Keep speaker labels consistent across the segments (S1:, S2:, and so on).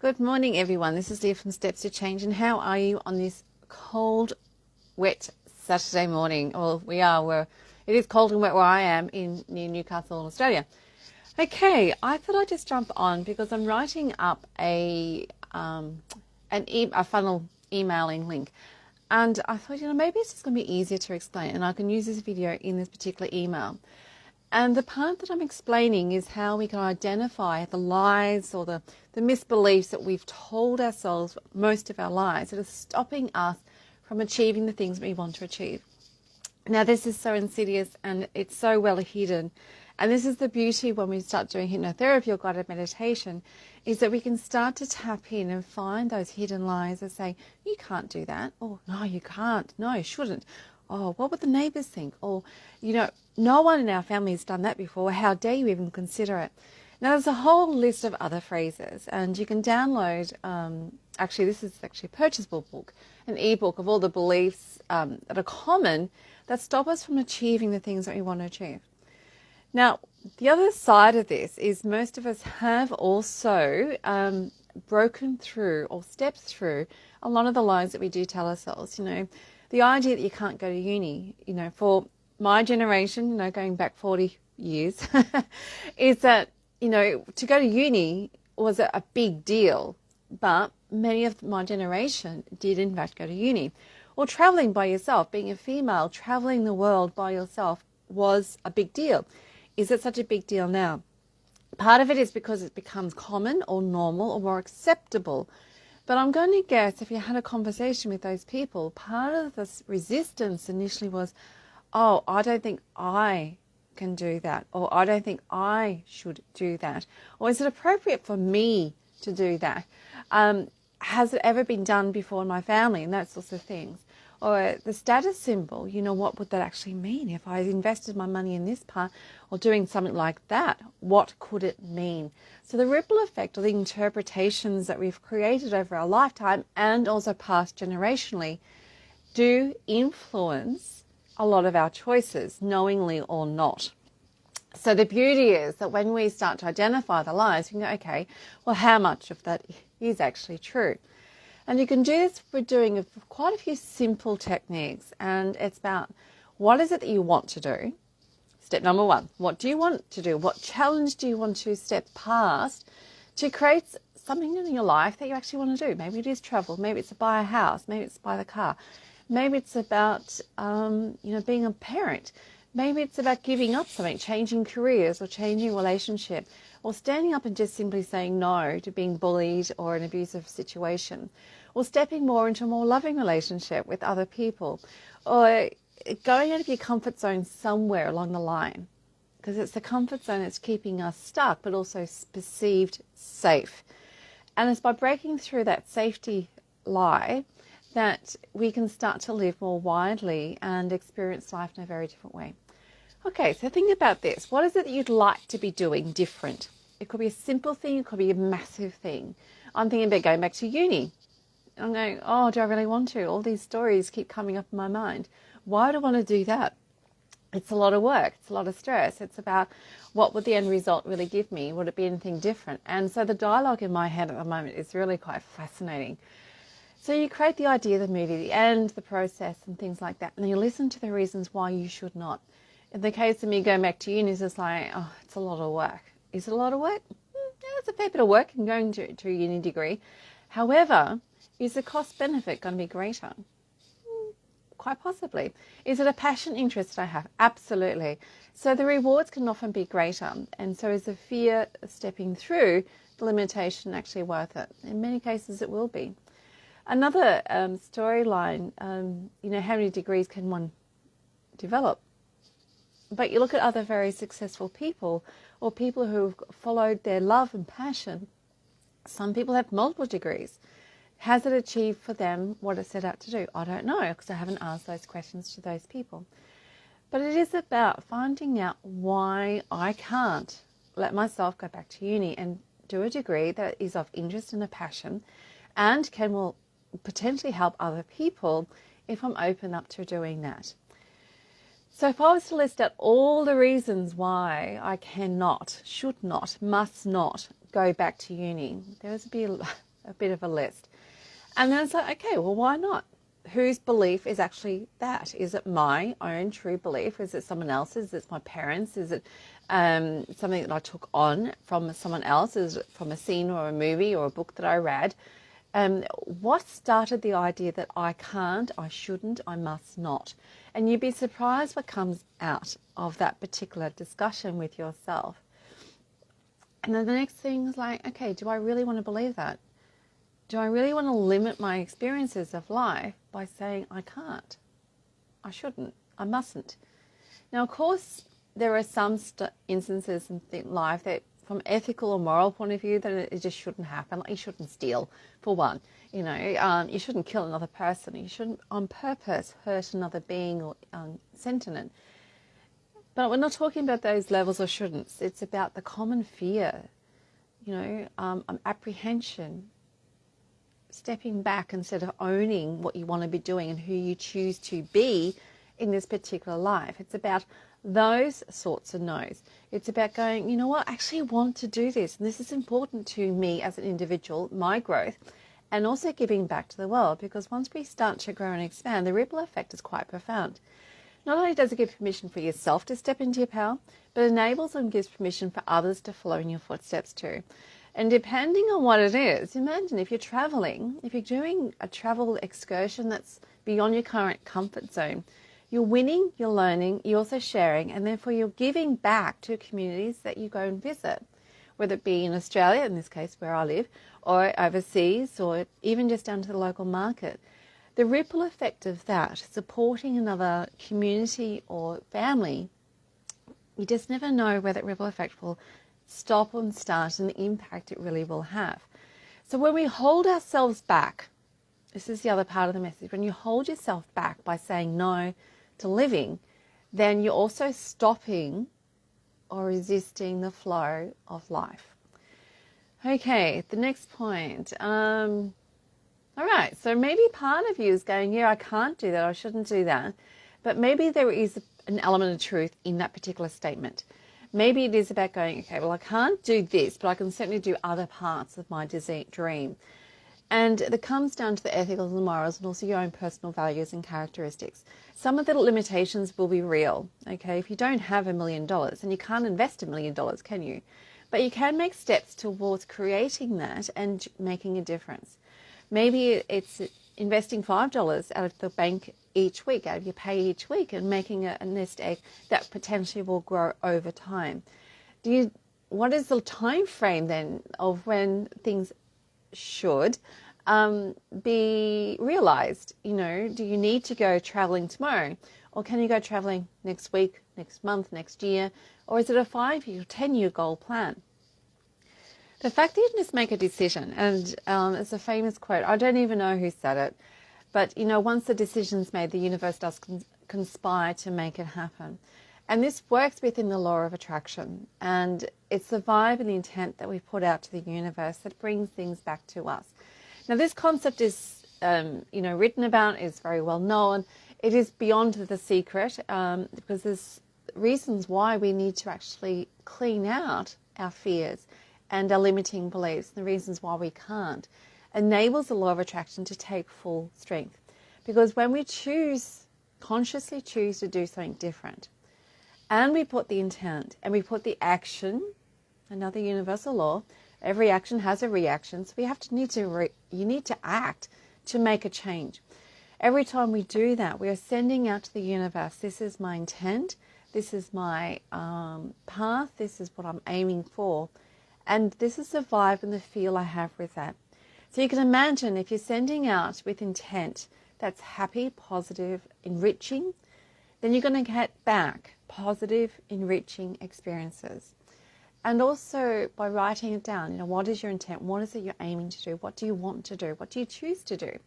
S1: Good morning, everyone. This is Leah from Steps to Change, and how are you on this cold, wet Saturday morning? Well, it is cold and wet where I am near Newcastle, Australia. Okay, I thought I'd just jump on because I'm writing up a funnel emailing link, and I thought, maybe it's just going to be easier to explain, and I can use this video in this particular email. And the part that I'm explaining is how we can identify the lies or the misbeliefs that we've told ourselves most of our lives that are stopping us from achieving the things we want to achieve. Now, this is so insidious and it's so well hidden. And this is the beauty when we start doing hypnotherapy or guided meditation, is that we can start to tap in and find those hidden lies that say, you can't do that. Or, no, you can't. No, you shouldn't. Oh, what would the neighbours think? Or, no one in our family has done that before. How dare you even consider it? Now, there's a whole list of other phrases, and you can download, this is actually a purchasable book, an ebook of all the beliefs that are common that stop us from achieving the things that we want to achieve. Now, the other side of this is most of us have also broken through or stepped through a lot of the lies that we do tell ourselves. The idea that you can't go to uni, for my generation, going back 40 years, is that, to go to uni was a big deal, but many of my generation did in fact go to uni. Or traveling by yourself, being a female, traveling the world by yourself was a big deal. Is it such a big deal now? Part of it is because it becomes common or normal or more acceptable. But I'm going to guess if you had a conversation with those people, part of this resistance initially was, oh, I don't think I can do that, or I don't think I should do that, or is it appropriate for me to do that? Has it ever been done before in my family, and that sorts of things? Or the status symbol, what would that actually mean? If I invested my money in this part or doing something like that, what could it mean? So the ripple effect or the interpretations that we've created over our lifetime and also passed generationally do influence a lot of our choices, knowingly or not. So the beauty is that when we start to identify the lies, we can go, okay, well, how much of that is actually true? And you can do this for doing quite a few simple techniques. And it's about, what is it that you want to do? Step number one, what do you want to do? What challenge do you want to step past to create something in your life that you actually want to do? Maybe it is travel. Maybe it's to buy a house. Maybe it's to buy the car. Maybe it's about, being a parent. Maybe it's about giving up something, changing careers or changing relationship, or standing up and just simply saying no to being bullied or an abusive situation, or stepping more into a more loving relationship with other people, or going out of your comfort zone somewhere along the line, because it's the comfort zone that's keeping us stuck, but also perceived safe. And it's by breaking through that safety lie that we can start to live more widely and experience life in a very different way. Okay, so think about this. What is it that you'd like to be doing different? It could be a simple thing, it could be a massive thing. I'm thinking about going back to uni. I'm going, oh, do I really want to? All these stories keep coming up in my mind. Why do I want to do that? It's a lot of work. It's a lot of stress. It's about what would the end result really give me? Would it be anything different? And so the dialogue in my head at the moment is really quite fascinating. So you create the idea, the movie, the end, the process and things like that. And you listen to the reasons why you should not. In the case of me going back to uni, it's just like, oh, it's a lot of work. Is it a lot of work? Yeah, it's a fair bit of work in going to a uni degree. However, is the cost benefit going to be greater? Quite possibly. Is it a passion interest I have? Absolutely. So the rewards can often be greater. And so is the fear of stepping through the limitation actually worth it? In many cases it will be. Another storyline, how many degrees can one develop? But you look at other very successful people or people who've followed their love and passion. Some people have multiple degrees. Has it achieved for them what it set out to do? I don't know, because I haven't asked those questions to those people. But it is about finding out why I can't let myself go back to uni and do a degree that is of interest and a passion and will potentially help other people if I'm open up to doing that. So if I was to list out all the reasons why I cannot, should not, must not go back to uni, there would be a bit of a list. And then it's like, okay, well, why not? Whose belief is actually that? Is it my own true belief? Is it someone else's? Is it my parents? Is it something that I took on from someone else? Is it from a scene or a movie or a book that I read? What started the idea that I can't, I shouldn't, I must not? And you'd be surprised what comes out of that particular discussion with yourself. And then the next thing is like, okay, do I really want to believe that? Do I really want to limit my experiences of life by saying I can't, I shouldn't, I mustn't? Now, of course, there are some instances in life that from ethical or moral point of view that it just shouldn't happen. Like you shouldn't steal, for one. You shouldn't kill another person. You shouldn't on purpose hurt another being or sentient. But we're not talking about those levels of shouldn'ts. It's about the common fear, apprehension, stepping back instead of owning what you want to be doing and who you choose to be in this particular life. It's about those sorts of no's. It's about going, you know what, I actually want to do this. And this is important to me as an individual, my growth, and also giving back to the world. Because once we start to grow and expand, the ripple effect is quite profound. Not only does it give permission for yourself to step into your power, but it enables and gives permission for others to follow in your footsteps too. And depending on what it is, imagine if you're traveling, if you're doing a travel excursion that's beyond your current comfort zone, you're winning, you're learning, you're also sharing, and therefore you're giving back to communities that you go and visit, whether it be in Australia, in this case where I live, or overseas, or even just down to the local market. The ripple effect of that, supporting another community or family, you just never know where that ripple effect will stop and start and the impact it really will have. So when we hold ourselves back, this is the other part of the message, when you hold yourself back by saying no to living, then you're also stopping or resisting the flow of life. Okay, the next point. All right, so maybe part of you is going, yeah, I can't do that, I shouldn't do that. But maybe there is an element of truth in that particular statement. Maybe it is about going, okay, well, I can't do this, but I can certainly do other parts of my dream. And it comes down to the ethicals and morals and also your own personal values and characteristics. Some of the limitations will be real, okay? If you don't have $1 million, and you can't invest $1 million, can you? But you can make steps towards creating that and making a difference. Maybe it's investing $5 out of the bank each week, out of your pay each week, and making a nest egg that potentially will grow over time. What is the time frame then of when things should be realized? Do you need to go traveling tomorrow, or can you go traveling next week, next month, next year, or is it a 5-year, 10-year goal plan? The fact that you just make a decision, and it's a famous quote, I don't even know who said it, but once the decision's made, the universe does conspire to make it happen. And this works within the law of attraction, and it's the vibe and the intent that we put out to the universe that brings things back to us. Now, this concept is, written about, is very well known. It is beyond the secret because there's reasons why we need to actually clean out our fears and our limiting beliefs, and the reasons why we can't. Enables the law of attraction to take full strength. Because when we consciously choose to do something different, and we put the intent, and we put the action, another universal law, every action has a reaction, so you need to act to make a change. Every time we do that, we are sending out to the universe, this is my intent, this is my path, this is what I'm aiming for, and this is the vibe and the feel I have with that. So you can imagine if you're sending out with intent that's happy, positive, enriching, then you're going to get back positive, enriching experiences. And also by writing it down, what is your intent? What is it you're aiming to do? What do you want to do? What do you choose to do?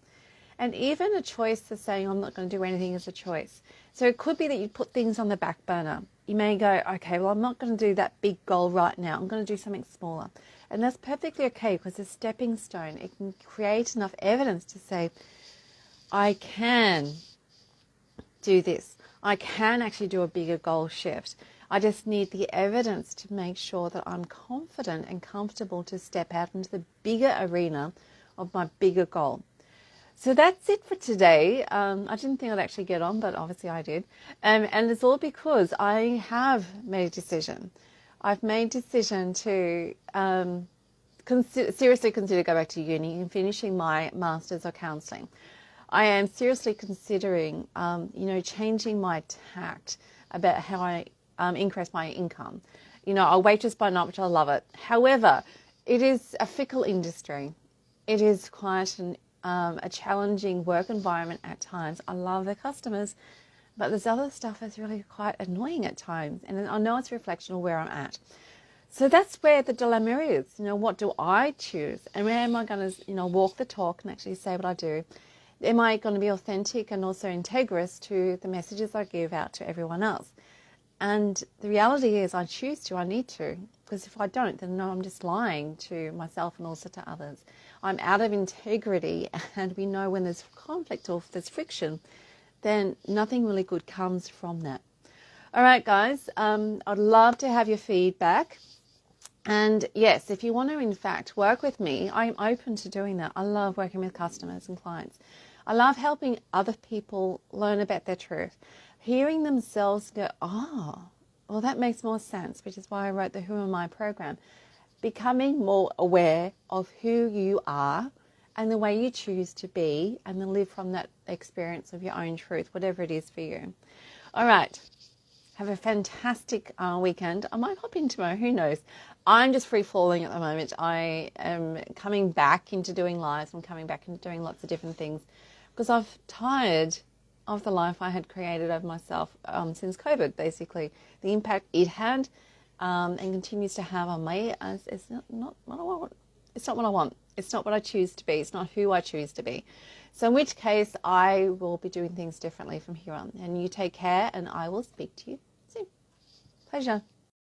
S1: And even a choice of saying, I'm not going to do anything is a choice. So it could be that you put things on the back burner. You may go, okay, well, I'm not going to do that big goal right now. I'm going to do something smaller. And that's perfectly okay, because a stepping stone, it can create enough evidence to say, I can do this. I can actually do a bigger goal shift. I just need the evidence to make sure that I'm confident and comfortable to step out into the bigger arena of my bigger goal. So that's it for today. I didn't think I'd actually get on, but obviously I did. And it's all because I have made a decision. I've made a decision to seriously consider go back to uni and finishing my Masters of Counselling. I am seriously considering, changing my tact about how I increase my income. I waitress by night, which I love it. However, it is a fickle industry. It is quite a challenging work environment at times. I love the customers, but there's other stuff that's really quite annoying at times. And I know it's a reflection of where I'm at. So that's where the dilemma is. What do I choose? And where am I going to, walk the talk and actually say what I do? Am I going to be authentic and also integrous to the messages I give out to everyone else? And the reality is I choose to, I need to, because if I don't, then no, I'm just lying to myself and also to others. I'm out of integrity, and we know when there's conflict or if there's friction, then nothing really good comes from that. All right, guys, I'd love to have your feedback. And yes, if you want to, in fact, work with me, I'm open to doing that. I love working with customers and clients. I love helping other people learn about their truth. Hearing themselves go, well, that makes more sense, which is why I wrote the Who Am I program. Becoming more aware of who you are and the way you choose to be, and then live from that experience of your own truth, whatever it is for you. All right. Have a fantastic weekend. I might hop in tomorrow, who knows. I'm just free falling at the moment. I am coming back into doing lives. I'm coming back into doing lots of different things because I've tired of the life I had created of myself since COVID, basically. The impact it had and continues to have on me is not what I want. It's not what I want. It's not what I choose to be. It's not who I choose to be. So in which case, I will be doing things differently from here on. And you take care, and I will speak to you soon. Pleasure.